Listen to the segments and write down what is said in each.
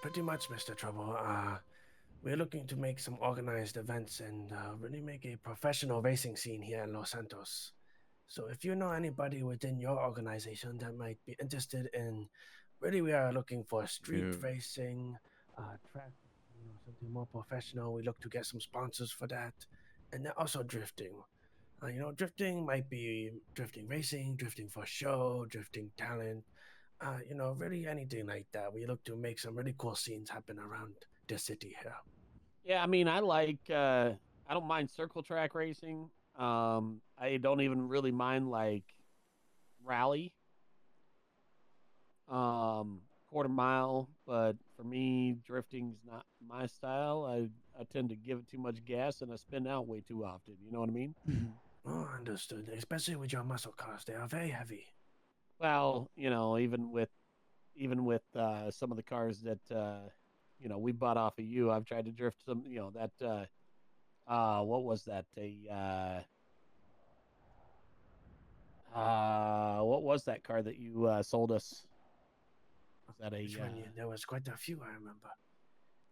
pretty much, Mr. Trouble. We're looking to make some organized events and really make a professional racing scene here in Los Santos. So if you know anybody within your organization that might be interested in, really, we are looking for street Yeah. racing, track, something more professional. We look to get some sponsors for that, and then also drifting. Drifting might be drifting racing, drifting for show, drifting talent. Really anything like that. We look to make some really cool scenes happen around the city here. Yeah, I mean, I don't mind circle track racing. I don't even really mind like rally, quarter mile, but for me, drifting's not my style. I tend to give it too much gas and I spin out way too often. You know what I mean? Oh, understood. Especially with your muscle cars, they are very heavy. Well, even with some of the cars that we bought off of you, I've tried to drift some. What was that? What was that car that you sold us? Was that a? Which one? There was quite a few, I remember.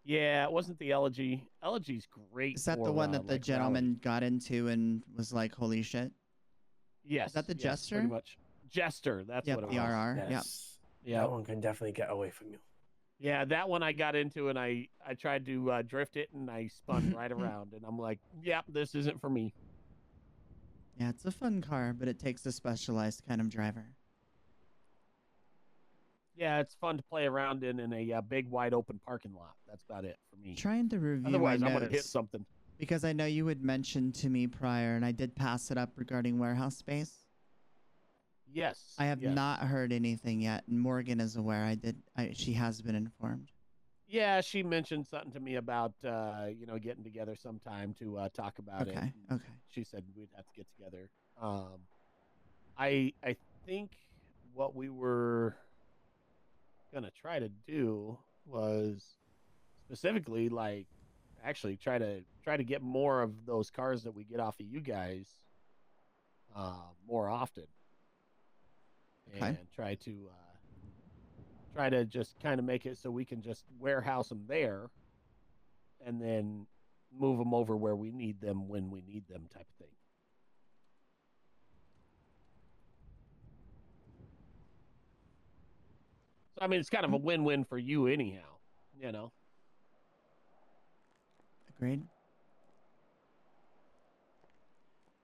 Yeah, it wasn't the Elegy. Elegy's great. Is that for, the one that the like gentleman rally. got into and was like, "Holy shit"? Yes. Is that the yes, Jester? Pretty much. Jester. That's Yep, what it the was. RR. Yep. Yes. Yeah. That one can definitely get away from you. Yeah, that one I got into and I tried to drift it and I spun right around and I'm like, yep, this isn't for me. Yeah, it's a fun car, but it takes a specialized kind of driver. Yeah, it's fun to play around in a big wide open parking lot. That's about it for me. Trying to review Otherwise, my I'm gonna hit notes, something. because I know you had mentioned to me prior, and I did pass it up regarding warehouse space. Yes. I have yes. not heard anything yet, and Morgan is aware. She has been informed. Yeah, she mentioned something to me about getting together sometime to talk about it. Okay. She said we'd have to get together. I think what we were gonna try to do was specifically like actually try to get more of those cars that we get off of you guys more often. Okay. And try to just kind of make it so we can just warehouse them there and then move them over where we need them when we need them type of thing. So, I mean, it's kind of a win-win for you anyhow, you know? Agreed.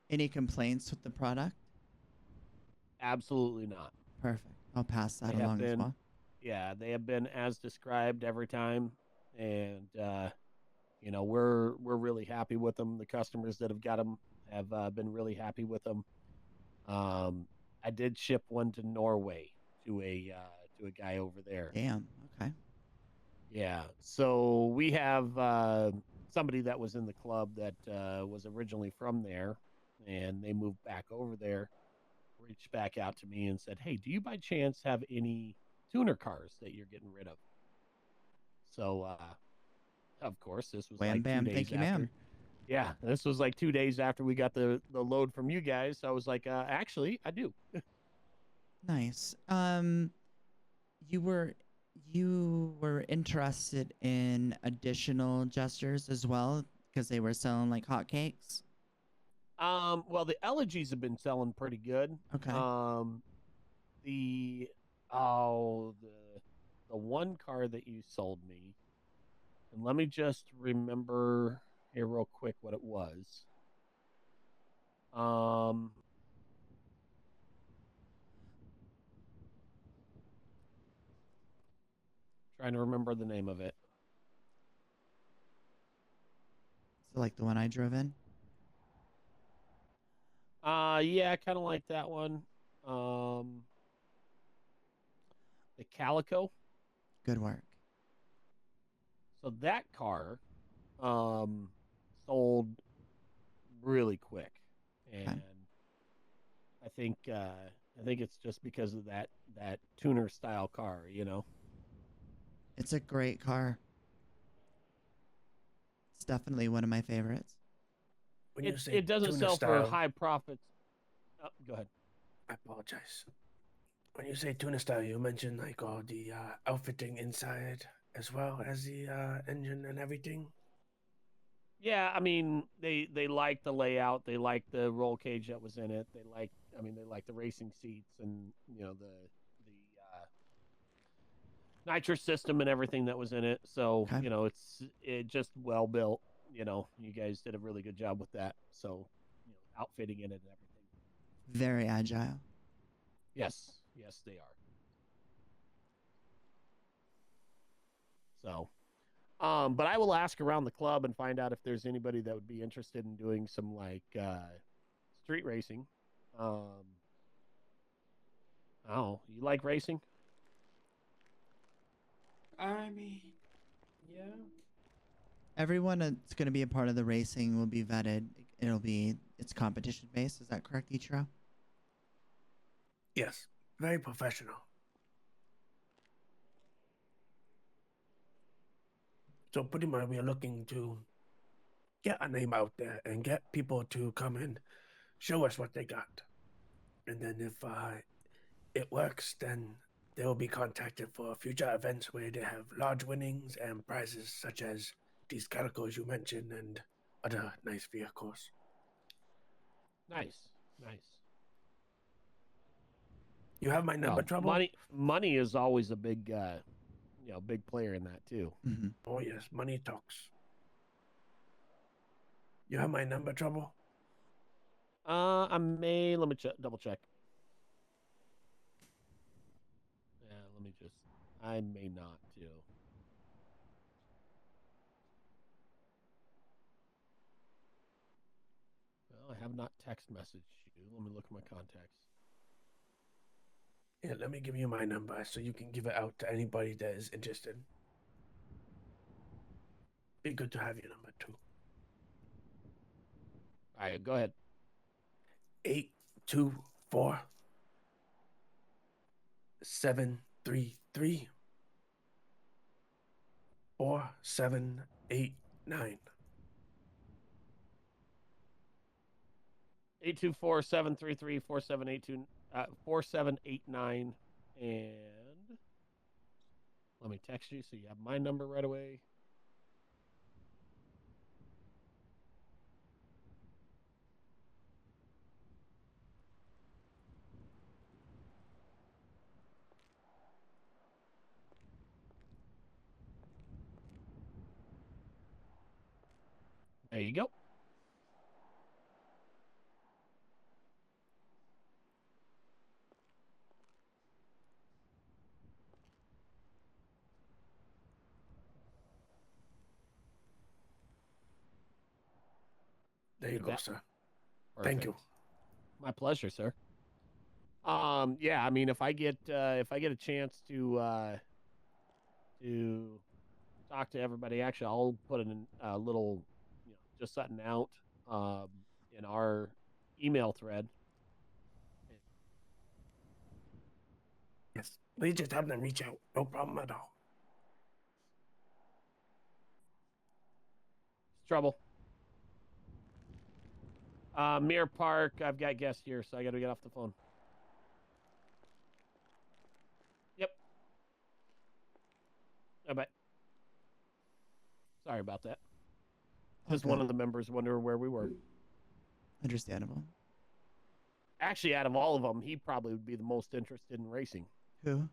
Any complaints with the product? Absolutely not. Perfect. I'll pass that along as well. Yeah, they have been as described every time, and we're really happy with them. The customers that have got them have been really happy with them. I did ship one to Norway to a guy over there. Damn. Okay. Yeah. So we have somebody that was in the club that was originally from there, and they moved back over there. Reached back out to me and said, "Hey, do you by chance have any tuner cars that you're getting rid of?" So, of course, this was Wham, like bam, 2 days thank you, after. ma'am. Yeah, this was like 2 days after we got the load from you guys. So I was like, actually, I do. Nice. You were interested in additional gestures as well because they were selling like hotcakes. Well, the elegies have been selling pretty good. Okay. The one car that you sold me, and let me just remember here real quick what it was. Trying to remember the name of it. So like the one I drove in? Yeah, kind of like that one. The Calico. Good work. So that car sold really quick. And Okay. I think it's just because of that tuner style car, you know. It's a great car. It's definitely one of my favorites. When you say It doesn't tuner sell style, for high profits. Oh, go ahead. I apologize. When you say tuner style, you mentioned like all the outfitting inside as well as the engine and everything? Yeah, I mean, they like the layout. They like the roll cage that was in it. They like the racing seats and the nitrous system and everything that was in it. So Okay. it just well built. You guys did a really good job with that. So outfitting in it and everything. Very agile. Yes, yes, they are. So, but I will ask around the club and find out if there's anybody that would be interested in doing some like street racing. Um, oh, you like racing? I mean, yeah. Everyone that's going to be a part of the racing will be vetted. It's competition based. Is that correct, Ichiro? Yes, very professional. So pretty much we are looking to get a name out there and get people to come and show us what they got. And then if it works, then they will be contacted for future events where they have large winnings and prizes such as these calicos you mentioned and other nice vehicles. Nice, nice. You have my number, Trouble? Money is always a big, big player in that too. Mm-hmm. Oh yes, money talks. You have my number, Trouble? Let me double check. Yeah, I may not too. Well, I have not text messaged you. Let me look at my contacts. Yeah, let me give you my number so you can give it out to anybody that is interested. Be good to have your number too. All right, go ahead. 824 733 4789. 824-733-4782 4789, and let me text you so you have my number right away. There you go. There you go, sir. Perfect. Thank you. My pleasure, sir. Yeah, I mean, if I get a chance to talk to everybody, actually, I'll put in a little, just something out in our email thread. Yes, we just have them reach out. No problem at all. It's trouble. Mirror Park, I've got guests here, so I got to get off the phone. Yep. Bye. Sorry about that. Just one of the members wonder where we were. Understandable. Actually, out of all of them, he probably would be the most interested in racing. Who?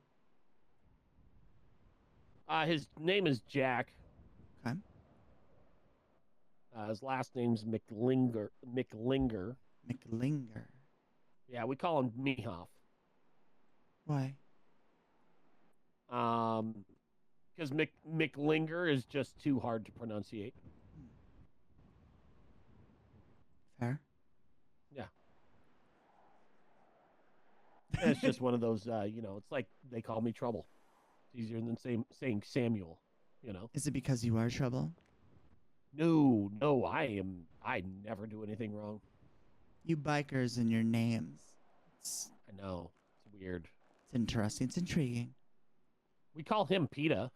His name is Jack. Okay. His last name's McLinger. McLinger. Yeah, we call him Mehoff. Why? Because McLinger is just too hard to pronunciate. Fair. Yeah. It's just one of those, it's like they call me Trouble. It's easier than saying Samuel, Is it because you are Trouble? No, I never do anything wrong. You bikers and your names. I know. It's weird. It's interesting. It's intriguing. We call him PETA.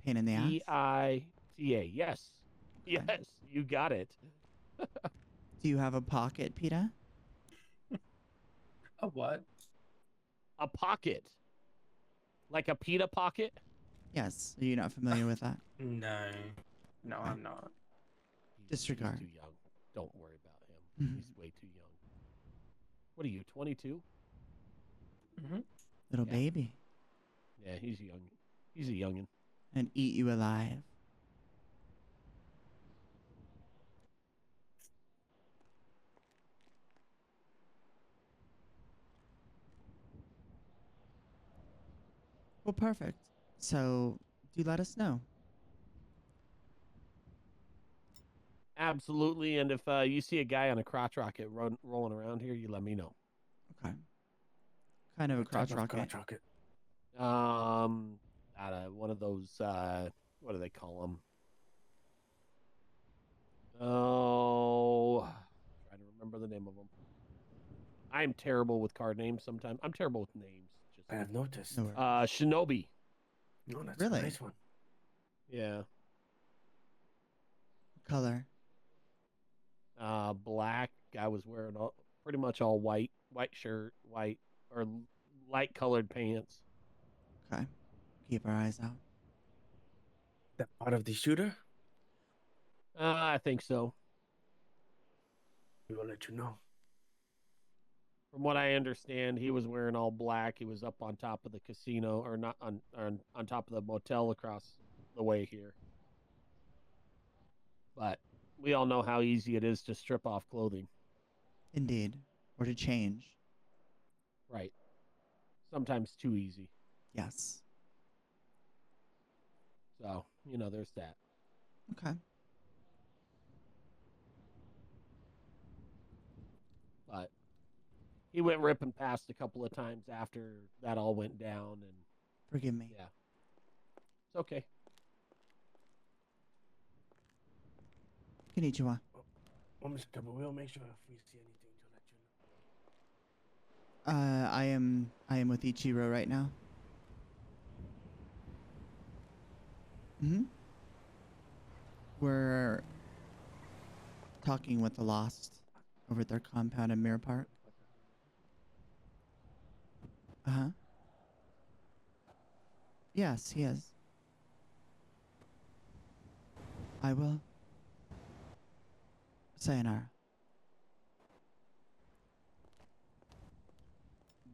Pain in the ass? PITA. Yes. Okay. Yes, you got it. Do you have a pocket, PETA? A what? A pocket. Like a PETA pocket? Yes. Are you not familiar with that? No. No, I'm not. Disregard. He's too young. Don't worry about him. Mhm. He's way too young. What are you, 22? Mm-hmm. Little Yeah. baby. Yeah, he's young. He's a youngin. And eat you alive. Well, perfect. So, do let us know. Absolutely. And if you see a guy on a crotch rocket rolling around here, you let me know. Okay. Kind of a What type crotch of rocket. crotch rocket? One of those. What do they call them? Oh, trying to remember the name of them. I'm terrible with card names. Sometimes I'm terrible with names. I have noticed. No worries. Shinobi. No, that's Really? a nice one. Yeah. Color. Black. Guy was wearing pretty much all white shirt, white or light colored pants. Okay. Keep our eyes out. That part of the shooter? I think so. We will let you know. From what I understand, he was wearing all black. He was up on top of the casino, or not on top of the motel across the way here. But we all know how easy it is to strip off clothing. Indeed. Or to change. Right. Sometimes too easy. Yes. So, there's that. Okay. But he went ripping past a couple of times after that all went down, and Forgive me. yeah. It's okay. Konnichiwa. Well, Mr. Double, we'll make sure if we see anything to let you know. I am with Ichiro right now. We're talking with the Lost over at their compound in Mirror Park. Uh-huh. Yes, he is. I will. Sayonara.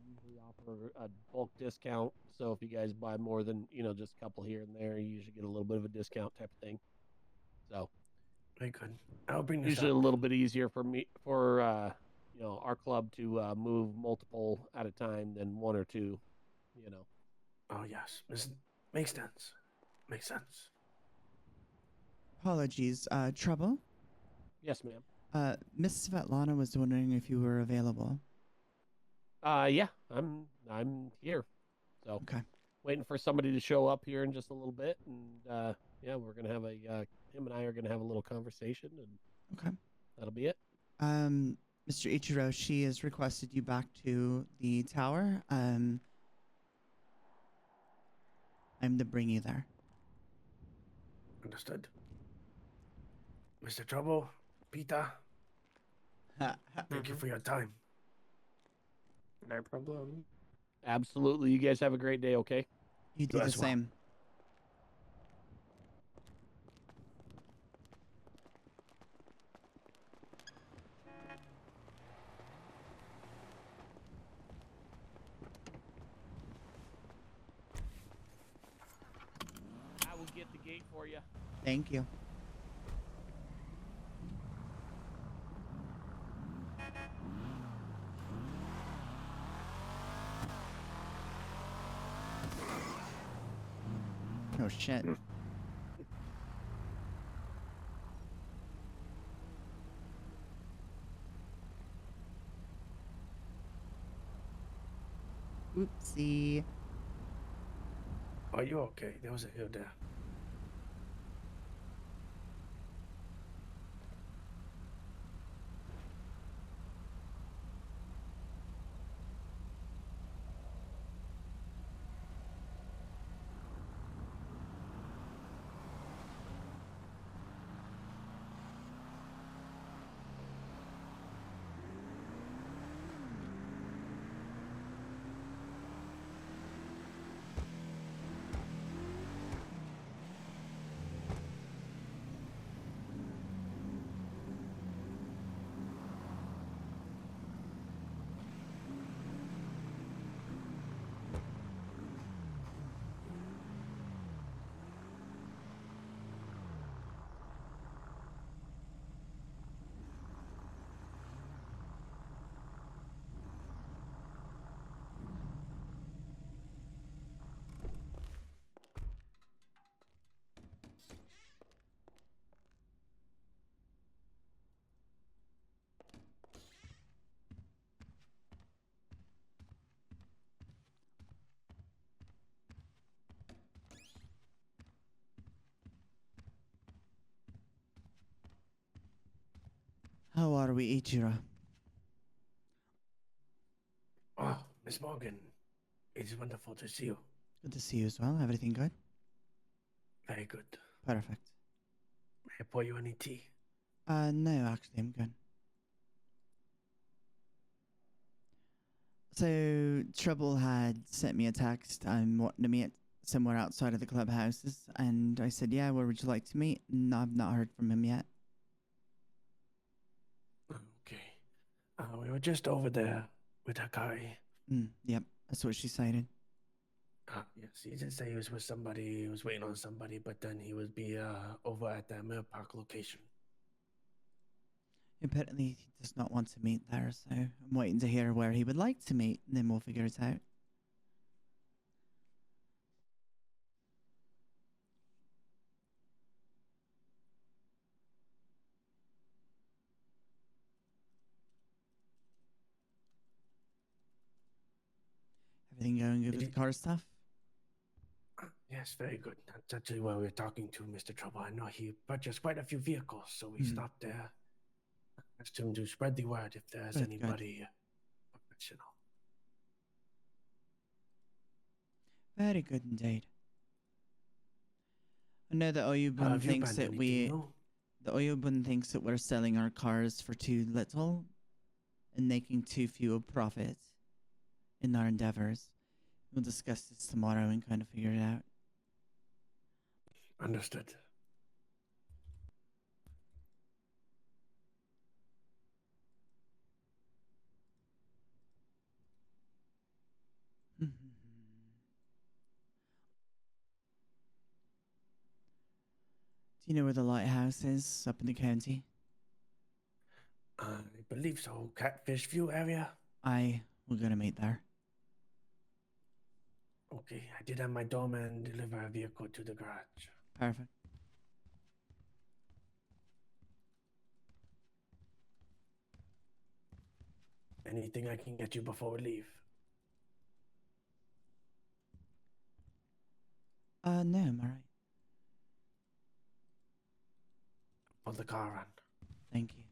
Usually offer a bulk discount. So if you guys buy more than, just a couple here and there, you usually get a little bit of a discount type of thing. So Very good. I'll bring this usually up. a little bit easier for our club to move multiple at a time than one or two, Oh, yes. Makes sense. Makes sense. Apologies. Trouble? Yes, ma'am. Miss Svetlana was wondering if you were available. Yeah, I'm here. So Okay. waiting for somebody to show up here in just a little bit, and yeah, we're gonna have him and I are gonna have a little conversation, and Okay. that'll be it. Mr. Ichiro, she has requested you back to the tower. I'm to bring you there. Understood. Mr. Trouble, Peter, thank you for your time. No problem. Absolutely. You guys have a great day. Okay. You do You the as well. same. I will get the gate for you. Thank you. Oh shit. Oopsie. Are you okay? There was a hill there. How are we, Ichiro? Oh, Miss Morgan, it is wonderful to see you. Good to see you as well. Everything good? Very good. Perfect. May I pour you any tea? No, actually, I'm good. So, Trouble had sent me a text. I'm wanting to meet somewhere outside of the clubhouses, and I said, yeah, where would you like to meet? And I've not heard from him yet. Okay. We were just over there with Hikari. Yep, that's what she cited. Yes, he did say he was with somebody, he was waiting on somebody, but then he would be over at that Mill Park location. Apparently, he does not want to meet there, so I'm waiting to hear where he would like to meet, and then we'll figure it out. Everything going good with the car stuff? Yes, very good. That's actually why we were talking to Mr. Trouble. I know he purchased quite a few vehicles, so we stopped there. Asked him to spread the word if there's Good, anybody professional. Very good indeed. I know that Oyubun Have you thinks planned that anything new? the Oyubun thinks that we're selling our cars for too little and making too few a profit in our endeavors. We'll discuss this tomorrow and kind of figure it out. Understood. Do you know where the lighthouse is up in the county? I believe so. Catfish View area? We're gonna meet there. Okay, I did have my doorman deliver a vehicle to the garage. Perfect. Anything I can get you before we leave? No, I'm alright. Pull the car on. Thank you.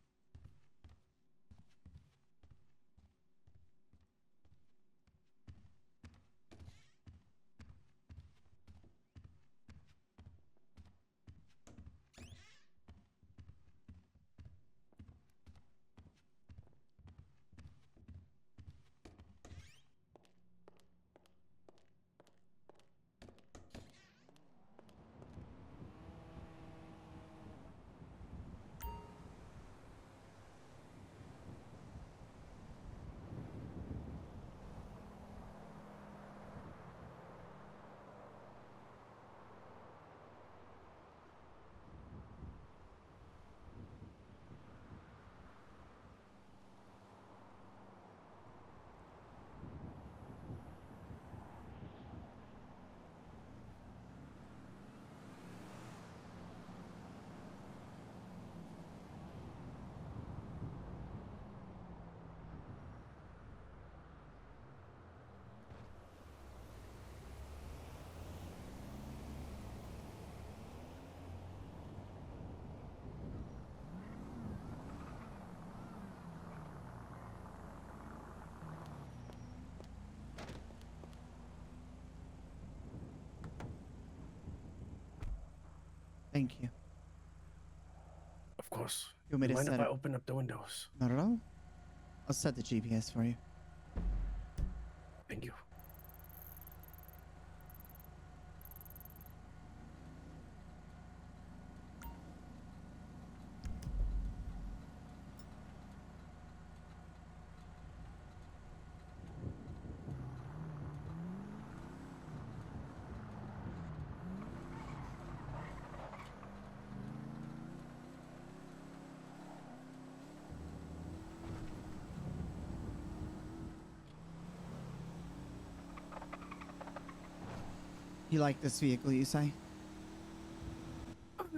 Thank you. Of course. You want me to Mind if set I it? open up the windows? Not at all. I'll set the GPS for you. Thank you. You like this vehicle, you say?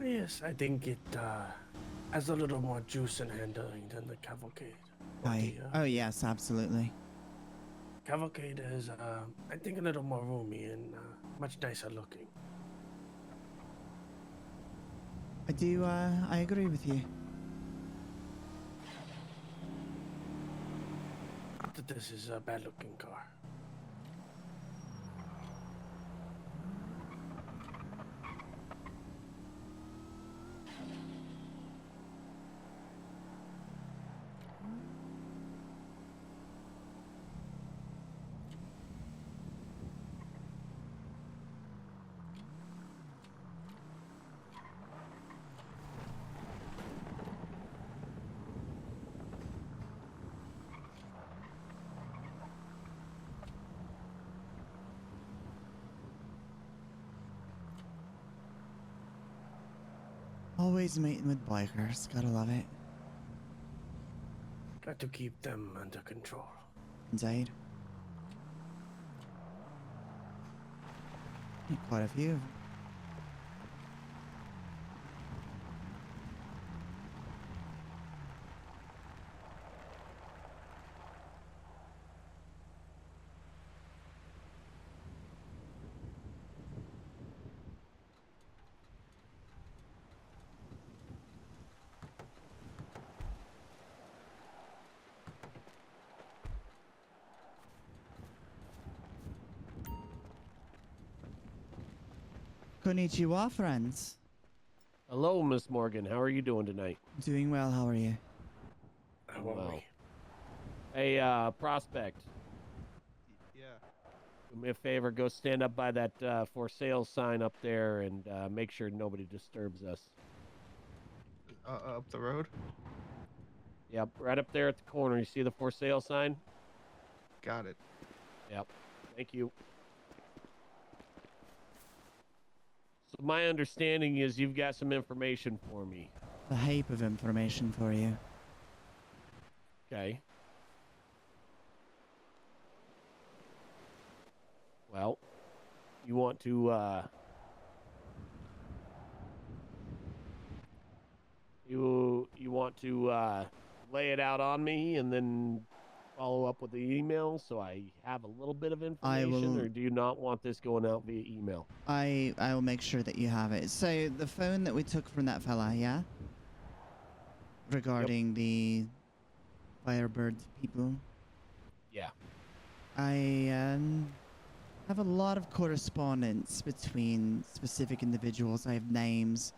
Yes, I think it has a little more juice and handling than the Cavalcade. Or Aye. the, Oh, yes, absolutely. Cavalcade is, I think, a little more roomy and much nicer looking. I agree with you. this is a bad-looking car. Always meeting with bikers. Gotta love it. Got to keep them under control. Indeed. Quite a few of 'em. Konnichiwa, friends. Hello, Miss Morgan. How are you doing tonight? Doing well, how are you? How are Well. we? Hey, prospect. Yeah. Do me a favor. Go stand up by that for sale sign up there and make sure nobody disturbs us. Up the road. Yep, right up there at the corner. You see the for sale sign? Got it. Yep. Thank you. So my understanding is you've got some information for me. A heap of information for you. Okay. Well, you want to you want to lay it out on me and then follow up with the email so I have a little bit of information, will- or do you not want this going out via email? I will make sure that you have it. So the phone that we took from that fella, yeah? Regarding the Firebird people. Yeah. I have a lot of correspondence between specific individuals. I have names,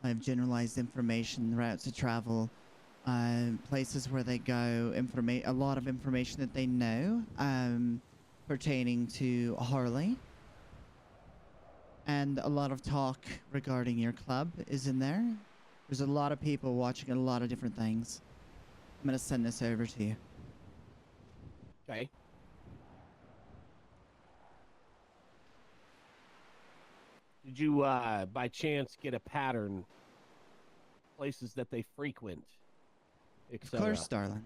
I have generalized information, routes to travel, places where they go, a lot of information that they know pertaining to Harley. And a lot of talk regarding your club is in there. There's a lot of people watching a lot of different things. I'm going to send this over to you. Okay. Did you by chance get a pattern, places that they frequent, Of etc.? course, darling.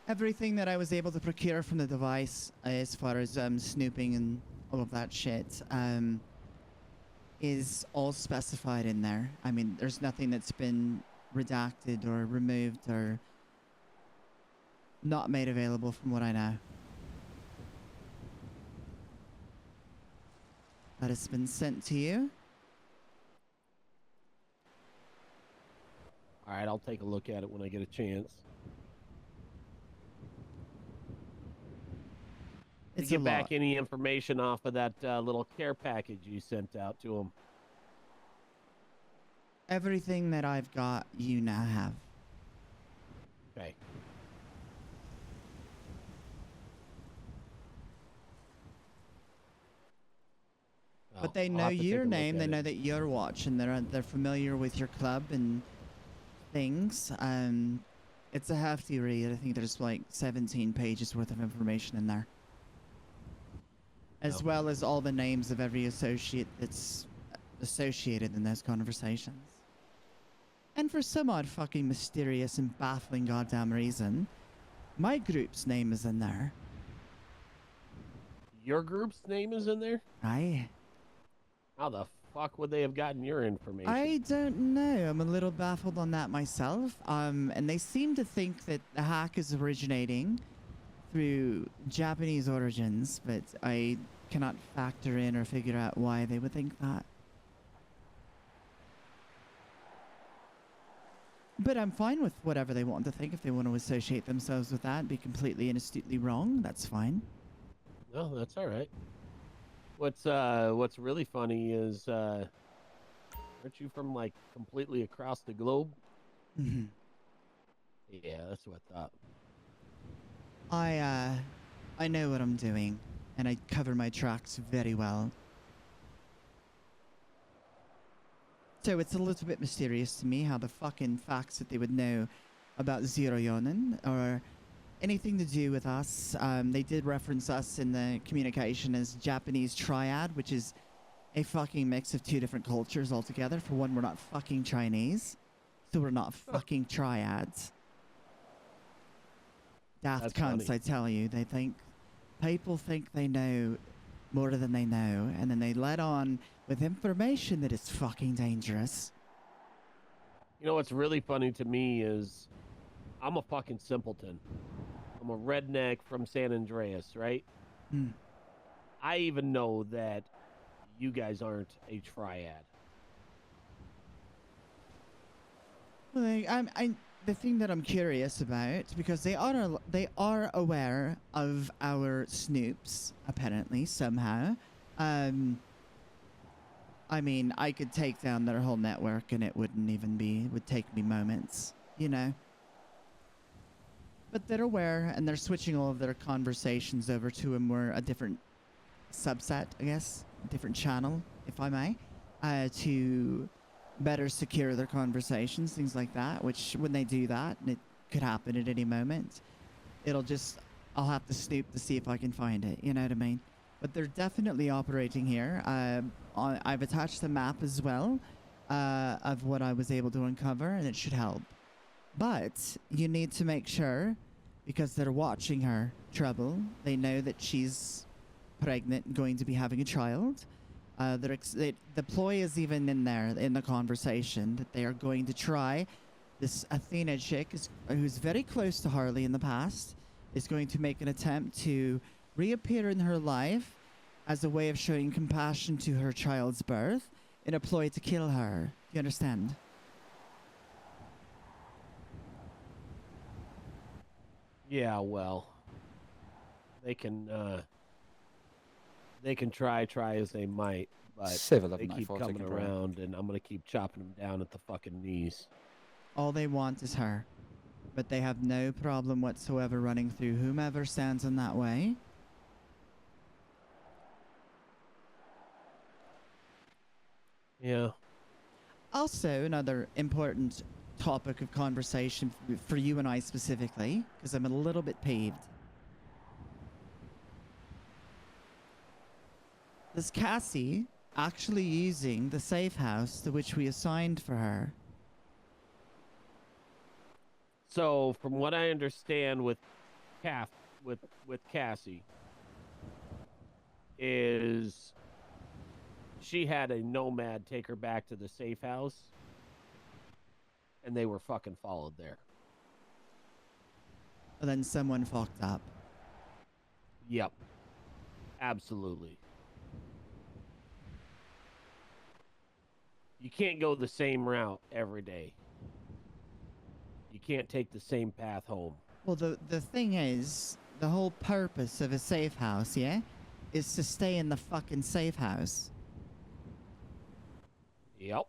Everything that I was able to procure from the device, as far as snooping and all of that shit, is all specified in there. I mean, there's nothing that's been redacted or removed or not made available from what I know. That has been sent to you. All right, I'll take a look at it when I get a chance. Did It's you a get back lot. any information off of that little care package you sent out to them? Everything that I've got, you now have. Okay. Well, But they I'll know have to take your a look name. at They it. know that you're watching. They're familiar with your club and things. It's a hefty read. I think there's like 17 pages worth of information in there, as Oh. well as all the names of every associate that's associated in those conversations. And for some odd fucking mysterious and baffling goddamn reason, my group's name is in there. Your group's name is in there? Aye. How the fuck would they have gotten your information? I don't know. I'm a little baffled on that myself. And they seem to think that the hack is originating through Japanese origins, but I cannot factor in or figure out why they would think that. But I'm fine with whatever they want to think. If they want to associate themselves with that, be completely and astutely wrong, that's fine. No, that's all right. What's really funny is aren't you from like completely across the globe? Mm-hmm. Yeah, that's what I thought. I know what I'm doing, and I cover my tracks very well. So it's a little bit mysterious to me how the fucking facts that they would know about Zero Yōnin or anything to do with us. They did reference us in the communication as Japanese triad, which is a fucking mix of two different cultures altogether. For one, we're not fucking Chinese, so we're not fucking triads. Daft cunts, funny. I tell you. People think they know more than they know, and then they let on with information that is fucking dangerous. You know what's really funny to me is I'm a fucking simpleton. I'm a redneck from San Andreas, right? Hmm. I even know that you guys aren't a triad. Well, the thing that I'm curious about, because they are aware of our snoops, apparently, somehow. I mean, I could take down their whole network and it would take me moments, you know. But they're aware, and they're switching all of their conversations over to a different subset, I guess, a different channel, if I may, to better secure their conversations, things like that, which when they do that, and it could happen at any moment, I'll have to snoop to see if I can find it, you know what I mean? But they're definitely operating here. I've attached the map as well of what I was able to uncover, and it should help. But you need to make sure, because they're watching her, Trouble, they know that she's pregnant and going to be having a child. The ploy is even in there in the conversation that they are going to try. This Athena chick who's very close to Harley in the past is going to make an attempt to reappear in her life as a way of showing compassion to her child's birth in a ploy to kill her. You understand? Yeah, well, they can try as they might, but Civil of they keep 94 coming taken around. around, and I'm gonna keep chopping them down at the fucking knees. All they want is her. But they have no problem whatsoever running through whomever stands in that way. Yeah. Also, another important topic of conversation for you and I specifically, because I'm a little bit peeved. Is Cassie actually using the safe house to which we assigned for her? So, from what I understand with Cassie, is she had a nomad take her back to the safe house, and they were fucking followed there. And then someone fucked up. Yep. Absolutely. You can't go the same route every day. You can't take the same path home. Well, the thing is, the whole purpose of a safe house, yeah, is to stay in the fucking safe house. Yep.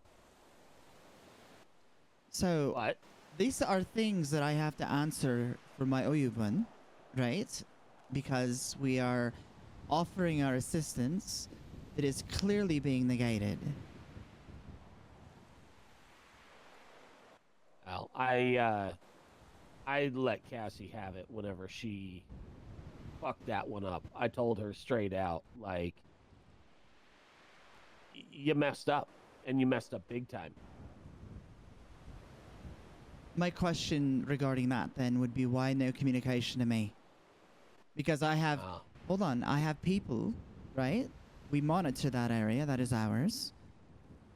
So, But these are things that I have to answer for my Oyuban, right? Because we are offering our assistance that is clearly being negated. well, I let Cassie have it whenever she fucked that one up. I told her straight out, like, you messed up, and you messed up big time. My question regarding that then would be why no communication to me? Because I have, Ah, hold on, I have people, right? We monitor that area, that is ours.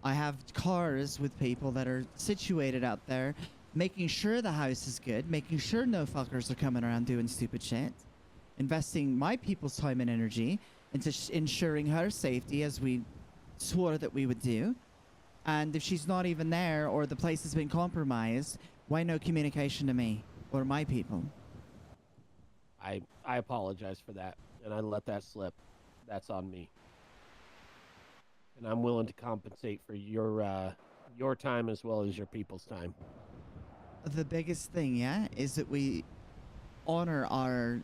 I have cars with people that are situated out there, making sure the house is good, making sure no fuckers are coming around doing stupid shit, investing my people's time and energy into ensuring her safety as we swore that we would do. And if she's not even there or the place has been compromised, why no communication to me or my people? I apologize for that, and I let that slip. That's on me. And I'm willing to compensate for your time as well as your people's time. The biggest thing, yeah, is that we honor our,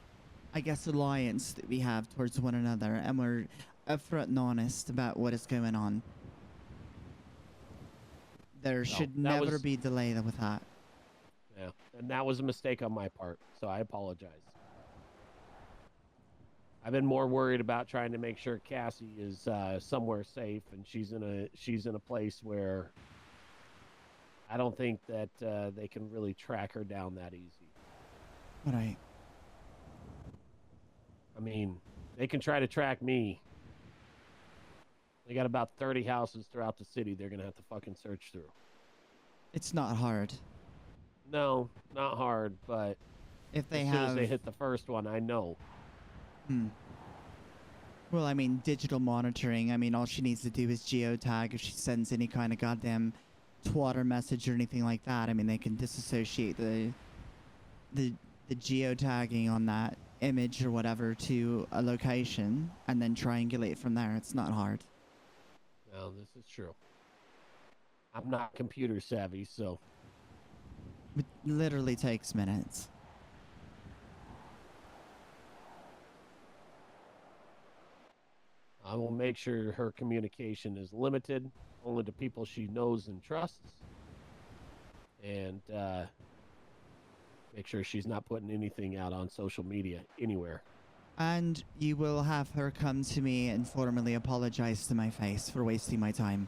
I guess, alliance that we have towards one another, and we're upfront and honest about what is going on. There should that never was- be delay with that. Yeah, and that was a mistake on my part, so I apologize. I've been more worried about trying to make sure Cassie is somewhere safe, and she's in a place where I don't think that they can really track her down that easy. Right. I mean, they can try to track me. They got about 30 houses throughout the city they're gonna have to fucking search through. It's not hard. No, not hard, but If they as soon have... as they hit the first one, I know. Well, I mean, digital monitoring. I mean, all she needs to do is geotag if she sends any kind of goddamn twatter message or anything like that. I mean, they can disassociate the geotagging on that image or whatever to a location and then triangulate from there. It's not hard. No, this is true. I'm not computer savvy, so It literally takes minutes. I will make sure her communication is limited only to people she knows and trusts, and make sure she's not putting anything out on social media anywhere. And you will have her come to me and formally apologize to my face for wasting my time.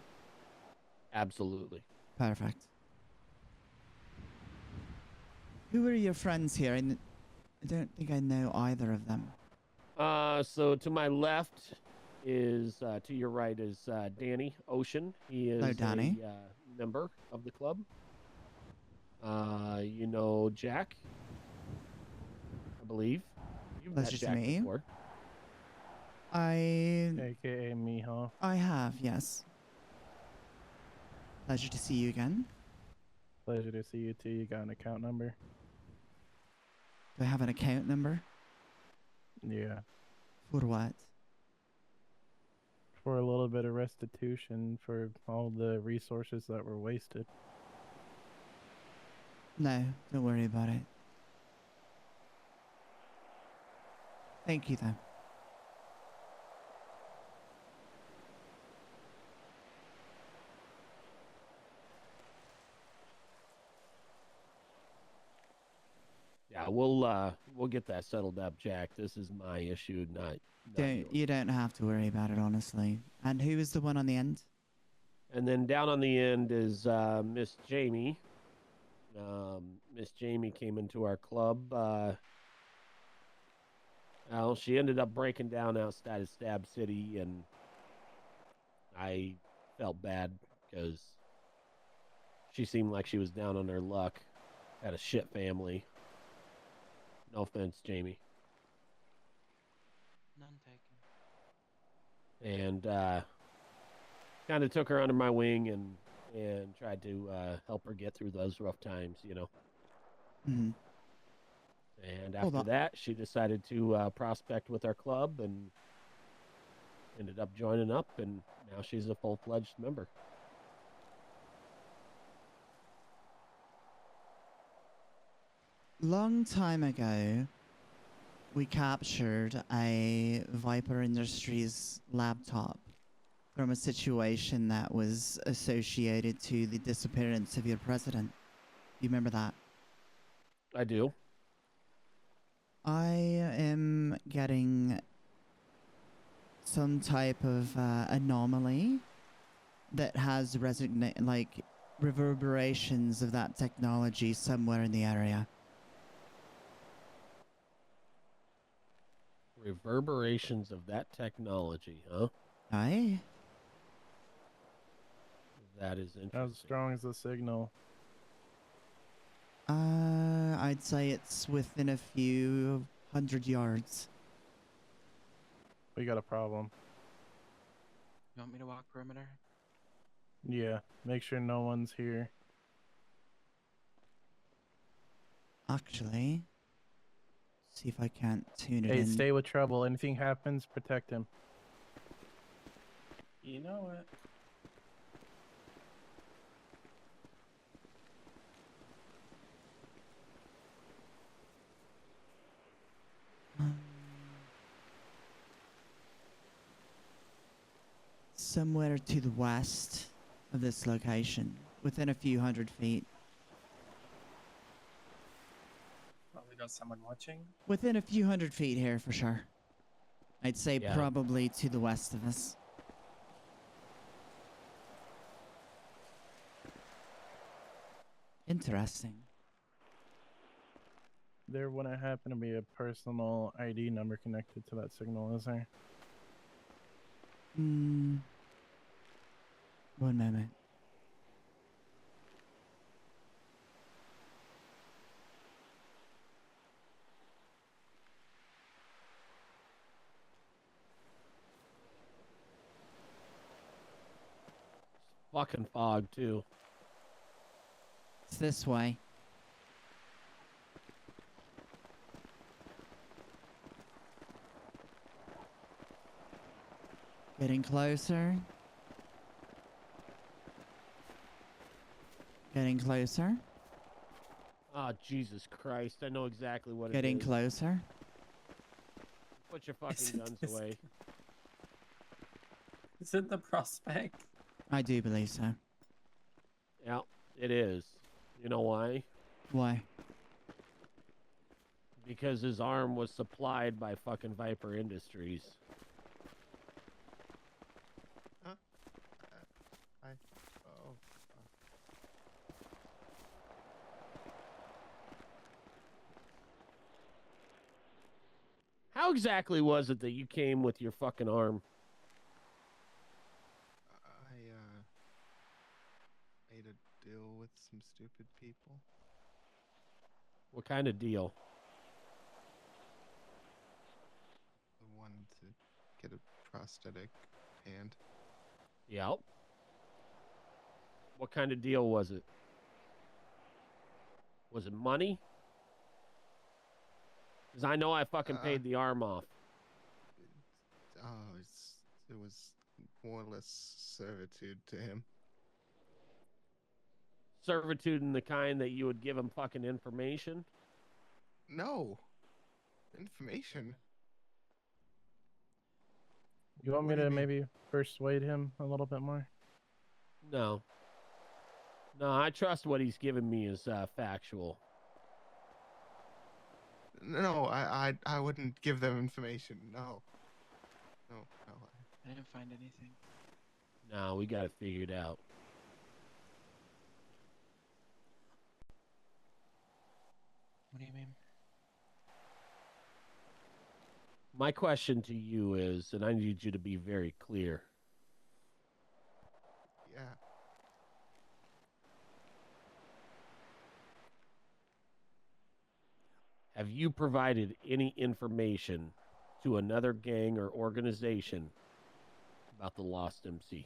Absolutely. Perfect. Who are your friends here? I don't think I know either of them. So to my left is, to your right is Danny Ocean. He is Hello, Danny. a member of the club. You know Jack, I believe. You've met Pleasure to Jack meet you. before. AKA Miho. I have, yes. Pleasure to see you again. Pleasure to see you too. You got an account number? Do I have an account number? Yeah. For what? For a little bit of restitution for all the resources that were wasted. No, don't worry about it. Thank you, though. Yeah, we'll get that settled up, Jack. This is my issue, not yours. You don't have to worry about it, honestly. And who is the one on the end? And then down on the end is Miss Jamie. Miss Jamie came into our club. Well, she ended up breaking down outside of Stab City, and I felt bad because she seemed like she was down on her luck. Had a shit family. No offense, Jamie. None taken. And kind of took her under my wing and tried to help her get through those rough times, you know. Mm-hmm. And Hold after on. that, she decided to prospect with our club and ended up joining up, and now she's a full-fledged member. Long time ago, we captured a Viper Industries laptop from a situation that was associated to the disappearance of your president. You remember that? I do. I am getting some type of anomaly that has reverberations of that technology somewhere in the area. Reverberations of that technology, huh? Aye. That is interesting. How strong is the signal? I'd say it's within a few 100 yards. We got a problem. You want me to walk perimeter? Yeah, make sure no one's here. Actually, see if I can't tune it Hey, in. stay with trouble. Anything happens, protect him. You know it. Somewhere to the west of this location, within a few 100 feet. Probably got someone watching. Within a few 100 feet here for sure. I'd say Yeah. probably to the west of us. Interesting. There wouldn't happen to be a personal ID number connected to that signal, is there? One moment. Fucking fog, too. It's this way. Getting closer. Getting closer. Oh, Jesus Christ. I know exactly what Getting it is. closer. Put your fucking Isn't guns this- away. Is it the prospect? I do believe so. Yeah, it is. You know why? Why? Because his arm was supplied by fucking Viper Industries. Huh? Oh. How exactly was it that you came with your fucking arm? I made a deal with some stupid people. What kind of deal? I wanted to get a prosthetic hand. Yep. What kind of deal was it? Was it money? Because I know I fucking paid the arm off. It was more or less servitude to him. Servitude in the kind that you would give him fucking information? No. Information. You want me What do to you mean? maybe persuade him a little bit more? No. No, I trust what he's given me is factual. No, I wouldn't give them information. No. No. I didn't find anything. No, we got it figured out. What do you mean? My question to you is, and I need you to be very clear. Yeah. Have you provided any information to another gang or organization about the lost MC?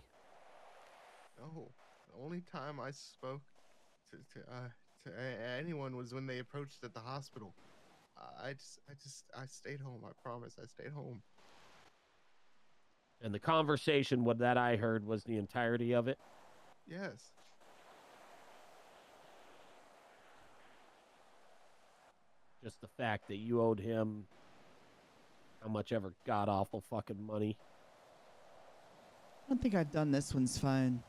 No. The only time I spoke to anyone was when they approached at the hospital. I stayed home. I promise. I stayed home. And the conversation, what that I heard, was the entirety of it? Yes. Just the fact that you owed him how much ever god-awful fucking money? I don't think I've done this one's phone.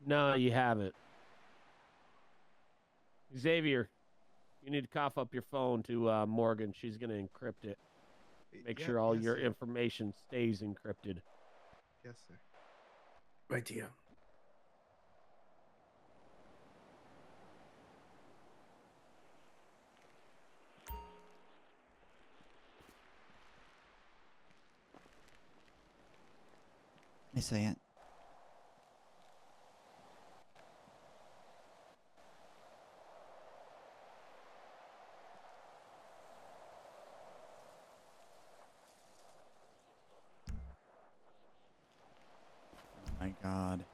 No, you haven't. Xavier, you need to cough up your phone to Morgan. She's going to encrypt it. Make Yeah, sure all yes, your sir. information stays encrypted. Yes, sir. Right here. I see it. Oh my God.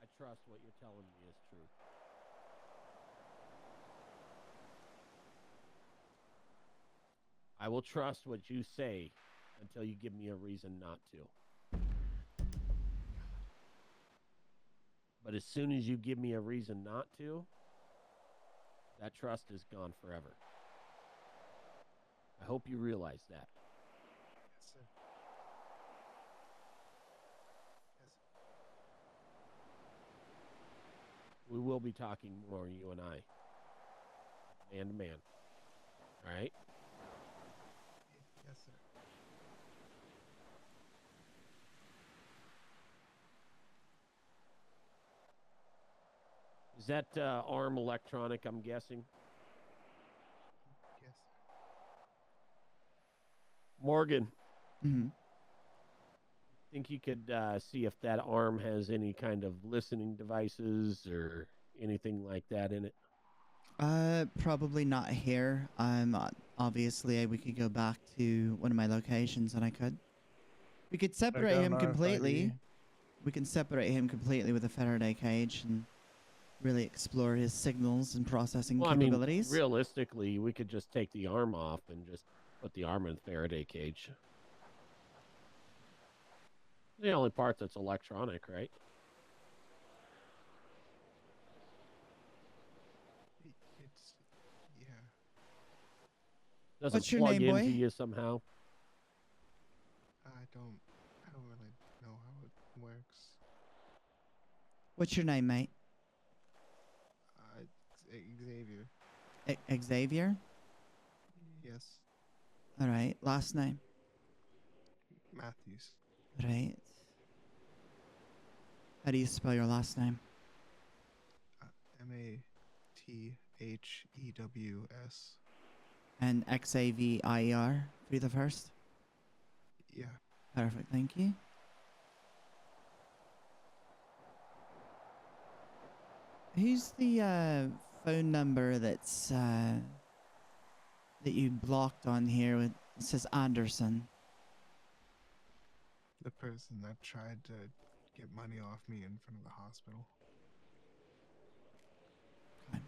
I trust what you're telling me is true. I will trust what you say until you give me a reason not to. But as soon as you give me a reason not to, that trust is gone forever. I hope you realize that. Yes, sir. Yes. We will be talking more, you and I. Man to man. All right? Yes, sir. Is that arm electronic, I'm guessing? Yes. Morgan, Mm-hmm. think you could see if that arm has any kind of listening devices or anything like that in it? Probably not here. Obviously, we could go back to one of my locations, and I could. We could I separate got him an completely. RFID. We can separate him completely with a Faraday cage and really explore his signals and processing Well, I mean, capabilities. realistically, we could just take the arm off and just put the arm in the Faraday cage. The only part that's electronic, right? It's yeah. Doesn't What's your plug name, into boy? you somehow. I don't really know how it works. What's your name, mate? It's Xavier. Xavier? Yes. All right. Last name? Matthews. Right. How do you spell your last name? Mathews. And Xavier for the first? Yeah. Perfect. Thank you. Who's the phone number that's that you blocked on here? It says Anderson. The person that tried to get money off me in front of the hospital. Okay.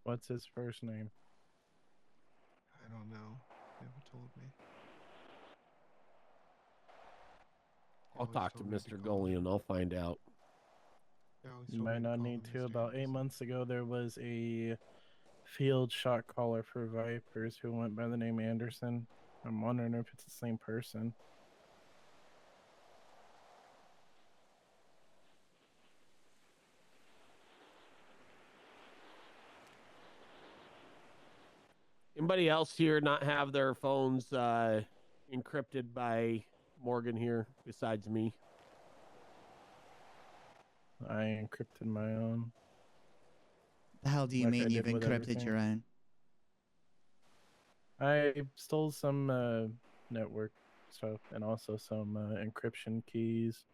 What's his first name? I don't know. Never told me. They I'll always talk to told me Mr. call Gully him. and I'll find out. They always You told me might to not call need him to. Mr. About 8 Anderson. months ago, there was a field shot caller for Vipers who went by the name Anderson. I'm wondering if it's the same person. Anybody else here not have their phones encrypted by Morgan here besides me? I encrypted my own. The hell do you Like I mean you've did with encrypted everything. your own? I stole some network stuff and also some encryption keys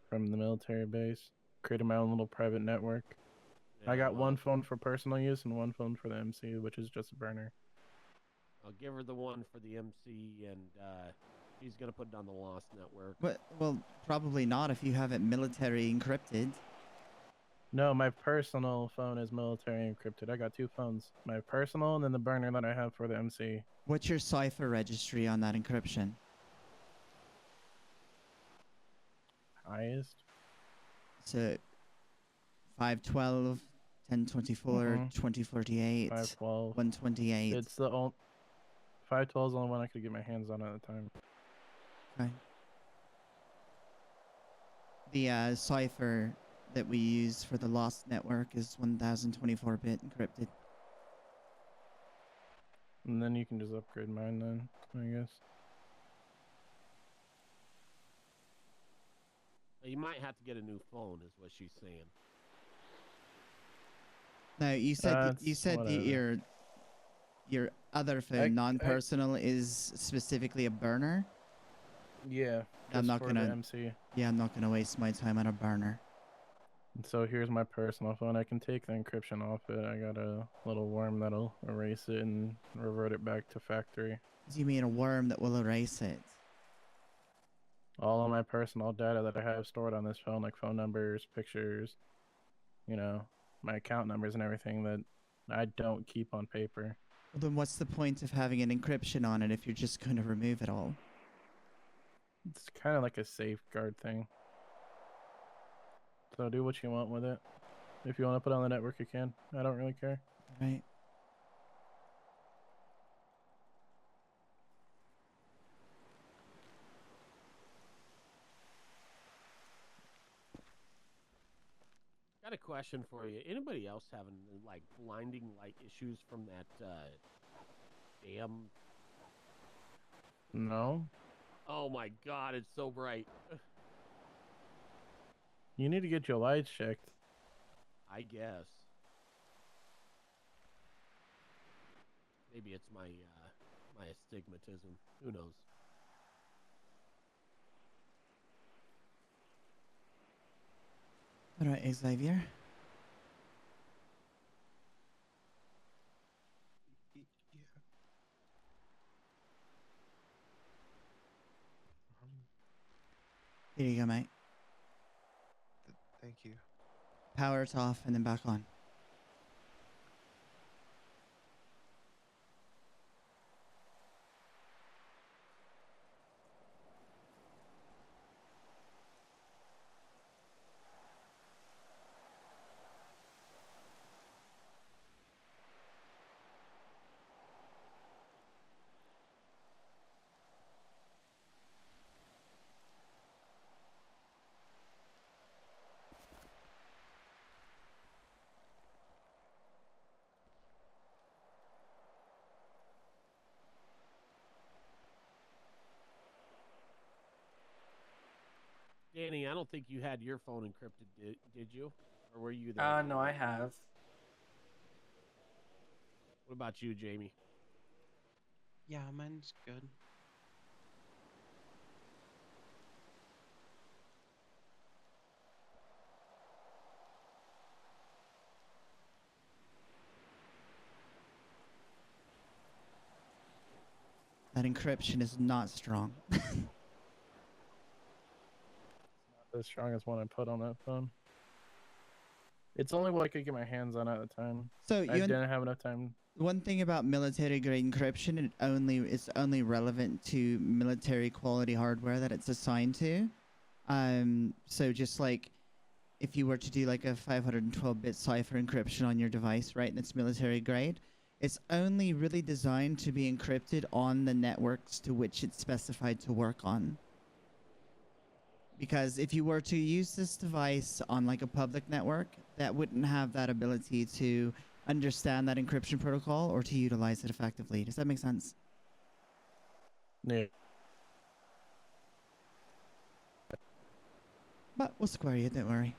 from the military base. Created my own little private network. I Yeah, got well, one phone for personal use and one phone for the MC, which is just a burner. I'll give her the one for the MC, and she's gonna put it on the Lost Network. Well, probably not if you have it military encrypted. No, my personal phone is military encrypted. I got two phones. My personal and then the burner that I have for the MC. What's your cipher registry on that encryption? Highest? So 512, 1024, Mm-mm. 2048, 512. 128. It's the only 512 is the only one I could get my hands on at the time. Okay. The cipher that we use for the Lost Network is 1024-bit encrypted. And then you can just upgrade mine then, I guess. You might have to get a new phone, is what she's saying. No, you said That's whatever. Your other phone, non-personal, is specifically a burner. Yeah, I'm just not for gonna. the MC. Yeah, I'm not gonna waste my time on a burner. And so here's my personal phone. I can take the encryption off it. I got a little worm that'll erase it and revert it back to factory. Do you mean a worm that will erase it? All of my personal data that I have stored on this phone, like phone numbers, pictures, you know, my account numbers and everything that I don't keep on paper. Well, then what's the point of having an encryption on it if you're just going to remove it all? It's kind of like a safeguard thing. So do what you want with it. If you want to put it on the network, you can. I don't really care. Right. Got a question for you. Anybody else having like blinding light issues from that damn? No. Oh my God, it's so bright. You need to get your lights checked. I guess. Maybe it's my my astigmatism. Who knows? All right, Xavier. Yeah. Here you go, mate. Thank you. Power it off and then back on. Danny, I don't think you had your phone encrypted, did you? Or were you there? No, I have. What about you, Jamie? Yeah, mine's good. That encryption is not strong. Not as strong as one I put on that phone. It's only what I could get my hands on at the time. So I didn't have enough time. one thing about military grade encryption, it's only relevant to military quality hardware that it's assigned to. So just like if you were to do like a 512-bit cipher encryption on your device, right, and it's military grade, it's only really designed to be encrypted on the networks to which it's specified to work on. Because if you were to use this device on like a public network, that wouldn't have that ability to understand that encryption protocol or to utilize it effectively. Does that make sense? Yeah. But we'll square you, don't worry.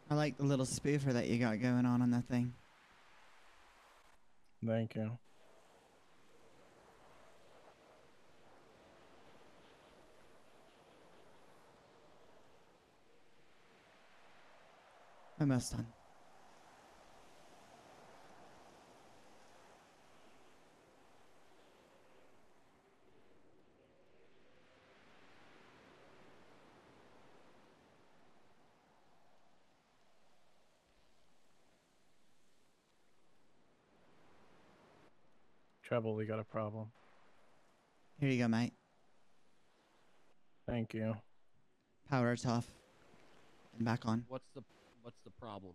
I like the little spoofer that you got going on that thing. Thank you. Almost done. Trouble, we got a problem. Here you go, mate. Thank you. Power it off. And back on. What's the problem?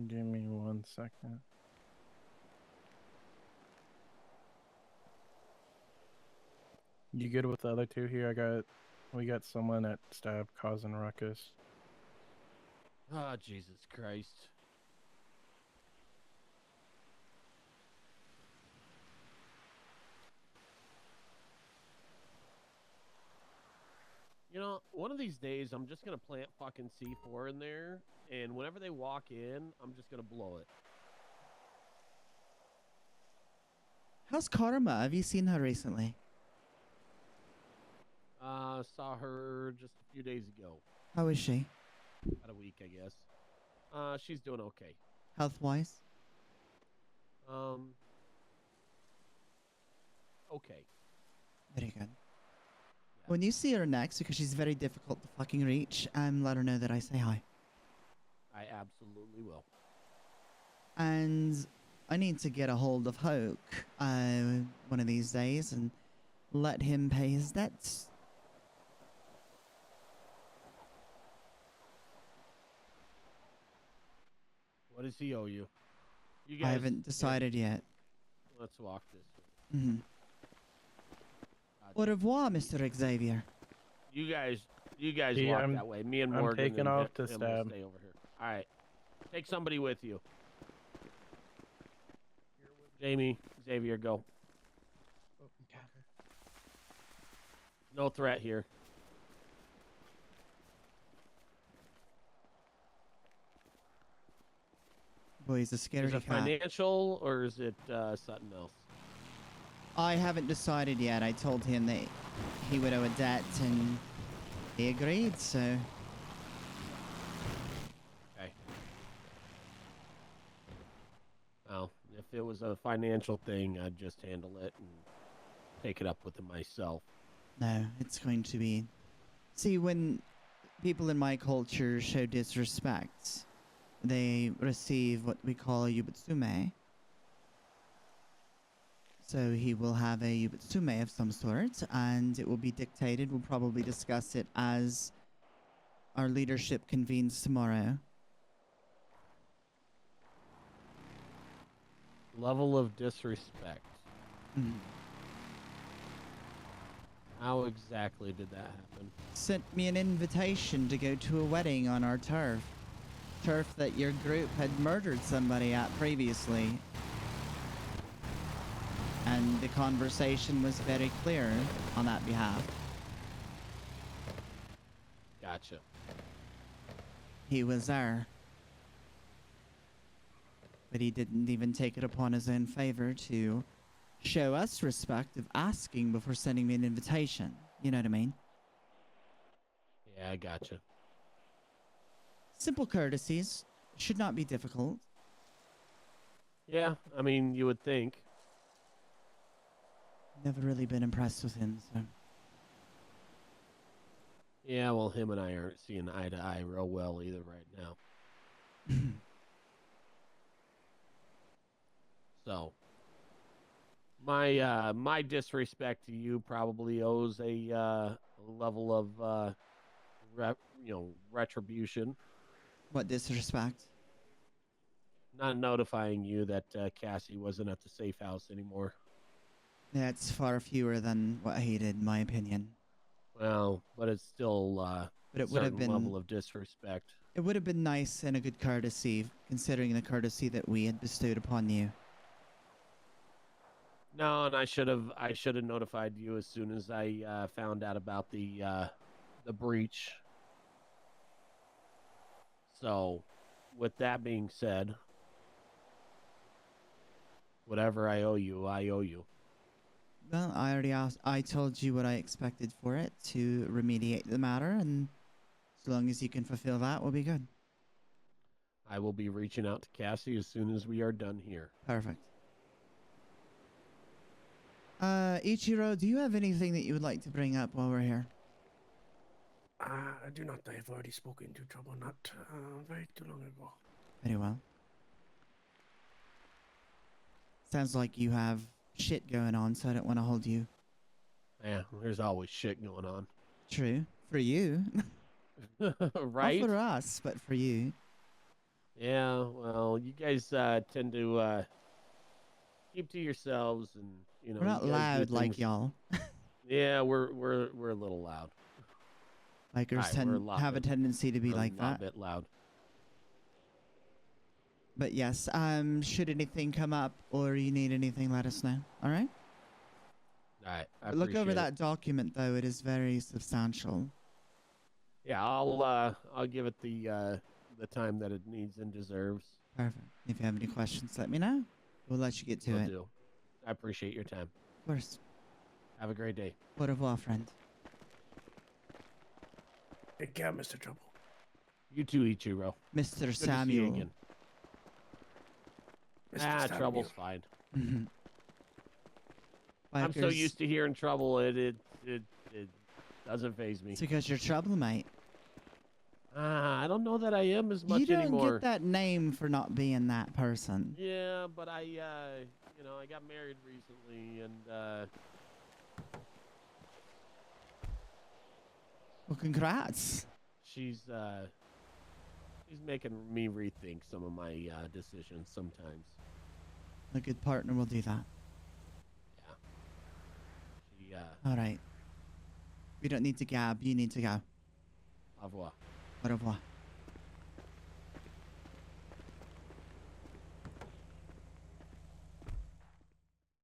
Give me 1 second. You good with the other two here? We got someone at stab causing ruckus. Ah, Jesus Christ. You know, one of these days, I'm just going to plant fucking C4 in there, and whenever they walk in, I'm just going to blow it. How's Karma? Have you seen her recently? Saw her just a few days ago. How is she? About a week, I guess. She's doing okay. Health-wise? Okay. Very good. When you see her next, because she's very difficult to fucking reach, let her know that I say hi. I absolutely will. And I need to get a hold of Hoke one of these days and let him pay his debts. What does he owe you? You I guys, haven't decided yet. Let's walk this way. Mm-hmm. Au revoir, Mr. Xavier. You guys Yeah, walk that way. Me and I'm Morgan taking and off him to will stab. stay over here. All right. Take somebody with you. Jamie, Xavier, go. Oh, okay. No threat here. Boy, he's a scary Is it cat. financial or is it something else? I haven't decided yet. I told him that he would owe a debt, and he agreed, so... Okay. Well, if it was a financial thing, I'd just handle it and take it up with him myself. No, it's going to be... See, when people in my culture show disrespect, they receive what we call a yubutsume. So he will have a yubutsume of some sort, and it will be dictated. We'll probably discuss it as our leadership convenes tomorrow. Level of disrespect. Mm. How exactly did that happen? Sent me an invitation to go to a wedding on our turf. Turf that your group had murdered somebody at previously. And the conversation was very clear on that behalf. Gotcha. He was there. But he didn't even take it upon his own favor to show us respect of asking before sending me an invitation. You know what I mean? Yeah, I gotcha. Simple courtesies. Should not be difficult. Yeah, I mean, you would think. Never really been impressed with him, so... Yeah, well, him and I aren't seeing eye to eye real well either right now. So, my disrespect to you probably owes a level of retribution. What disrespect? Not notifying you that Cassie wasn't at the safe house anymore. That's far fewer than what he did, in my opinion. Well, but it's still But it a would have certain been... level of disrespect. It would have been nice and a good courtesy, considering the courtesy that we had bestowed upon you. No, and I should have notified you as soon as I found out about the breach. So, with that being said, whatever I owe you, I owe you. Well, I already asked. I told you what I expected for it to remediate the matter, and as long as you can fulfill that, we'll be good. I will be reaching out to Cassie as soon as we are done here. Perfect. Ichiro, do you have anything that you would like to bring up while we're here? I do not. I have already spoken to Trouble not very too long ago. Very well. Sounds like you have shit going on, so I don't want to hold you. Yeah, there's always shit going on. True. For you. Right? Not for us, but for you. Yeah, well, you guys tend to keep to yourselves, and you know We're not you guys do loud like things- y'all. Yeah, we're a little loud. Bikers Right, we're a have a tendency to be we're like a lot that. bit loud. But yes, should anything come up or you need anything, let us know. All right. All right, I Look over appreciate it. that document though; it is very substantial. Yeah, I'll give it the time that it needs and deserves. Perfect. If you have any questions, let me know. We'll let you get to Will it. do. I appreciate your time. Of course. Have a great day. Au revoir, friend. Take care, Mr. Trouble. You too, Ichiro. Mr. Good to see you Samuel. again. Mr. Samuel. Trouble's fine. Mhm. I'm so Bikers, used to hearing trouble, it doesn't faze me. It's because you're trouble, mate. I don't know that I am as much You don't anymore. get that name for not being that person. Yeah, but I got married recently, and Well, congrats. she's making me rethink some of my decisions sometimes. A good partner will do that. She All right. We don't need to gab. You need to go. au revoir. Au revoir.